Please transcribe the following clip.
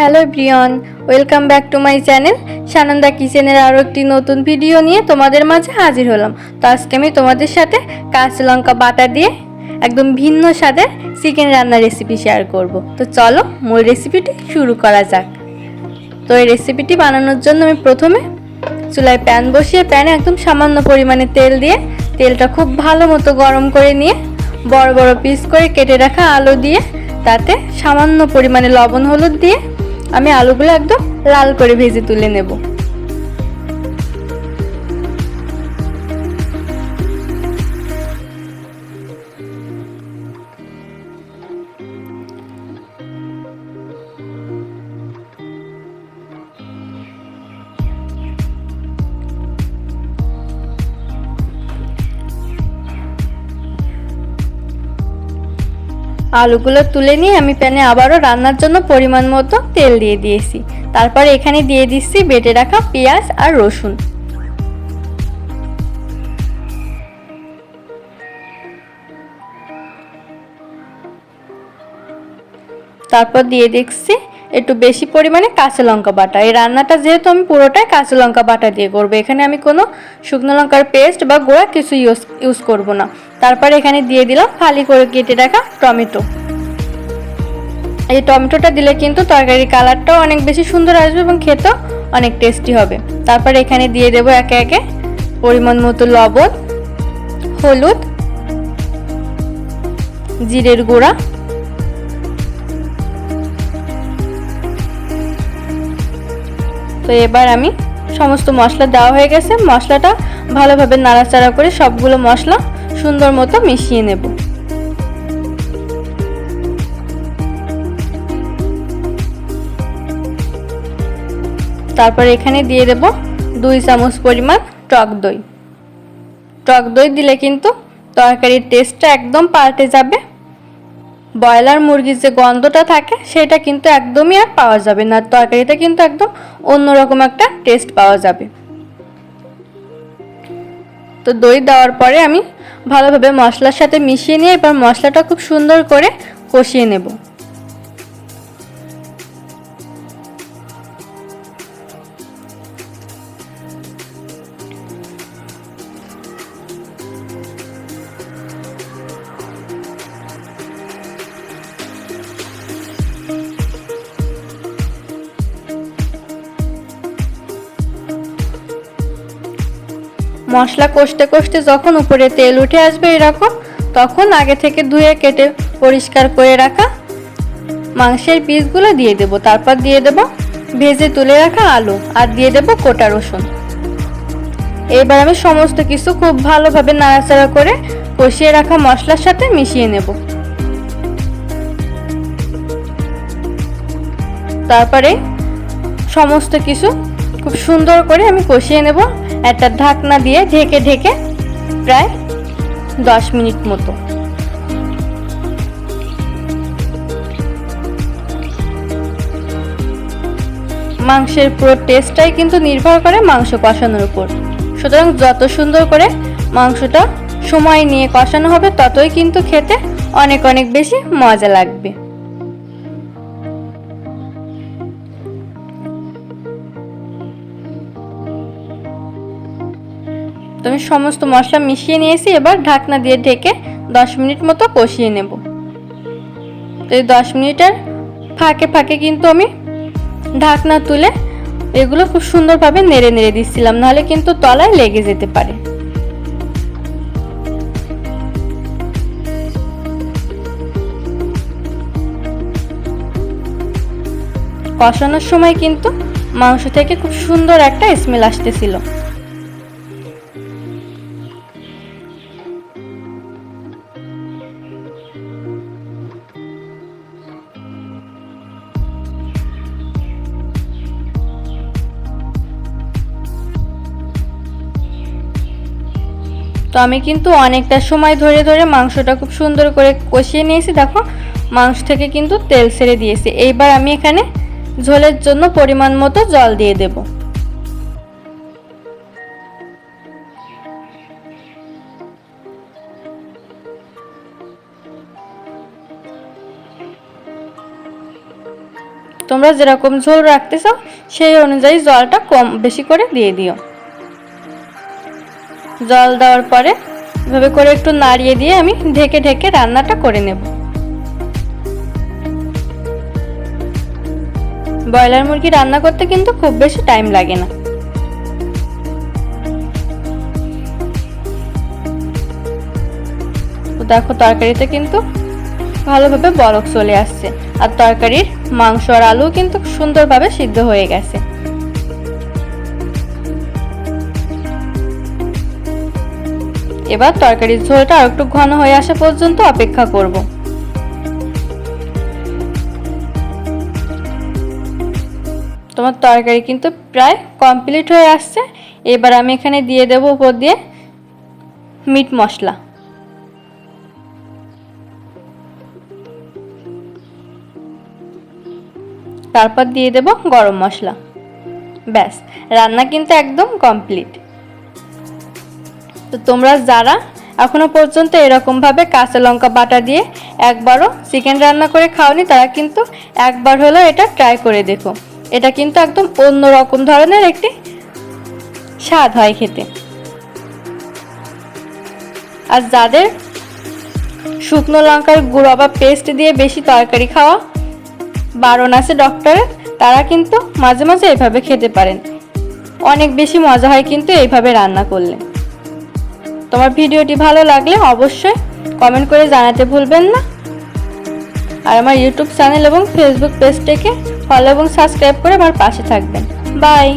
Hello everyone, welcome back to my channel Sananda কিচেনের আরও একটি নতুন ভিডিও নিয়ে তোমাদের মাঝে হাজির হলাম। তো আজকে আমি তোমাদের সাথে কাঁচা লঙ্কা বাটা দিয়ে একদম ভিন্ন স্বাদের চিকেন রান্নার রেসিপি শেয়ার করব। তো চলো মূল রেসিপিটি শুরু করা যাক। তো এই রেসিপিটি বানানোর জন্য আমি প্রথমে চুলায় প্যান বসিয়ে প্যানে একদম সামান্য পরিমাণে তেল দিয়ে তেলটা খুব ভালো মতো গরম করে নিয়ে বড় বড় পিস করে কেটে রাখা আলু দিয়ে তাতে সামান্য পরিমাণে লবণ হলুদ দিয়ে আমি আলুগুলো একদম লাল করে ভেজে তুলে নেব। আলুগুলো তুলে নিয়ে আমি প্যানে আবারও রান্নার জন্য পরিমাণ মতো তেল দিয়ে দিয়েছি। তারপর এখানে দিয়ে দিচ্ছি বেটে রাখা পেঁয়াজ আর রসুন। তারপর দিয়ে দেখছি একটু বেশি পরিমাণে কাঁচা লঙ্কা বাটা। এই রান্নাটা যেহেতু আমি পুরোটাই কাঁচা লঙ্কা বাটা দিয়ে করবো, এখানে আমি কোনো শুকনো লঙ্কার পেস্ট বা গুঁড়া কিছু ইউজ করব না। তারপর এখানে দিয়ে দিলাম ফালি করে কেটে রাখা টমেটো। এই টমেটোটা দিলে কিন্তু তরকারির কালারটাও অনেক বেশি সুন্দর আসবে এবং খেতেও অনেক টেস্টি হবে। তারপর এখানে দিয়ে দেবো একে একে পরিমাণ মতো লবণ, হলুদ, জিরের গুঁড়া, তো এবার আমি সমস্ত মশলা দেওয়া হয়ে গেছে, মশলাটা ভালোভাবে নাড়াচাড়া করে সবগুলো মশলা সুন্দর মতো মিশিয়ে নেব। তারপর এখানে দিয়ে দেব 2 চামচ পরিমাণ টক দই। টক দই দিলে কিন্তু তরকারির টেস্টটা একদম পাল্টে যাবে। ব্রয়লার মুরগির যে গন্ধটা থাকে সেটা কিন্তু একদমই আর পাওয়া যাবে না, তরকারিতে কিন্তু একদম অন্যরকম একটা টেস্ট পাওয়া যাবে। তো দই দেওয়ার পরে আমি ভালোভাবে মশলার সাথে মিশিয়ে নিয়ে এবার মশলাটা খুব সুন্দর করে কষিয়ে নেব। মশলা কষতে কষতে যখন উপরে তেল উঠে আসবে এরকম, তখন আগে থেকে ধুয়ে কেটে পরিষ্কার করে রাখা মাংসের পিসগুলো দিয়ে দেব। তারপর দিয়ে দেব ভেজে তুলে রাখা আলু আর দিয়ে দেব গোটা রসুন। এবার আমি সমস্ত কিছু খুব ভালোভাবে নাড়াচাড়া করে কষিয়ে রাখা মশলার সাথে মিশিয়ে নেব। তারপরে সমস্ত কিছু খুব সুন্দর করে আমি কষিয়ে নেব একটা ঢাকনা দিয়ে ঢেকে ঢেকে প্রায় 10 মিনিট মতো। মাংসের পুরো টেস্টটাই কিন্তু নির্ভর করে মাংস কষানোর উপর, সুতরাং যত সুন্দর করে মাংসটা সময় নিয়ে কষানো হবে ততই কিন্তু খেতে অনেক অনেক বেশি মজা লাগবে। তো আমি সমস্ত মশলা মিশিয়ে নিয়েছি, এবার ঢাকনা দিয়ে ঢেকে 10 মিনিট মতো কষিয়ে নেব। তো এই 10 মিনিটের ফাঁকে ফাঁকে কিন্তু আমি ঢাকনা তুলে এগুলো খুব সুন্দরভাবে নেড়ে নেড়ে দিচ্ছিলাম, নাহলে কিন্তু তলায় লেগে যেতে পারে। কষানোর সময় কিন্তু মাংস থেকে খুব সুন্দর একটা স্মেল আসতেছিল। তো আমি কিন্তু অনেকটা সময় ধরে ধরে মাংসটা খুব সুন্দর করে কষিয়ে নিয়েছি। দেখো মাংস থেকে কিন্তু তেল ছেড়ে দিয়েছে। এইবার আমি এখানে ঝোলের জন্য পরিমাণ মতো জল দিয়ে দেব। তোমরা যেরকম ঝোল রাখতে চাও সেই অনুযায়ী জলটা কম বেশি করে দিয়ে দিও। জল দেওয়ার পরে এভাবে করে একটু নাড়িয়ে দিয়ে আমি ঢেকে ঢেকে রান্নাটা করে নেব। ব্রয়লার মুরগি রান্না করতে কিন্তু খুব বেশি টাইম লাগে না। তো দেখো তরকারিতে কিন্তু ভালোভাবে বলক চলে আসছে, আর তরকারির মাংস আর আলু কিন্তু সুন্দরভাবে সিদ্ধ হয়ে গেছে। এবার তরকারির ঝোলটা আর একটু ঘন হয়ে আসা পর্যন্ত অপেক্ষা করব। তোমার তরকারি কিন্তু প্রায় কমপ্লিট হয়ে আসছে। এবার আমি এখানে দিয়ে দেব উপর দিয়ে মিট মশলা। তারপর দিয়ে দেব গরম মশলা। ব্যাস, রান্না কিন্তু একদম কমপ্লিট। তো তোমরা যারা এখনো পর্যন্ত এরকমভাবে কাঁচা লঙ্কা বাটা দিয়ে একবারও চিকেন রান্না করে খাওনি, তারা কিন্তু একবার হলেও এটা ট্রাই করে দেখো। এটা কিন্তু একদম অন্যরকম ধরনের একটি স্বাদ হয় খেতে। আর যাদের শুকনো লঙ্কার গুঁড়ো বা পেস্ট দিয়ে বেশি তরকারি খাওয়া বারণ আছে ডক্টরের, তারা কিন্তু মাঝে মাঝে এইভাবে খেতে পারেন। অনেক বেশি মজা হয় কিন্তু এইভাবে রান্না করলে। তোমার ভিডিওটি ভালো লাগলে অবশ্যই কমেন্ট করে জানাতে ভুলবেন না। আর আমার ইউটিউব চ্যানেল এবং ফেসবুক পেজটিকে ফলো এবং সাবস্ক্রাইব করে আমার পাশে থাকবেন। বাই।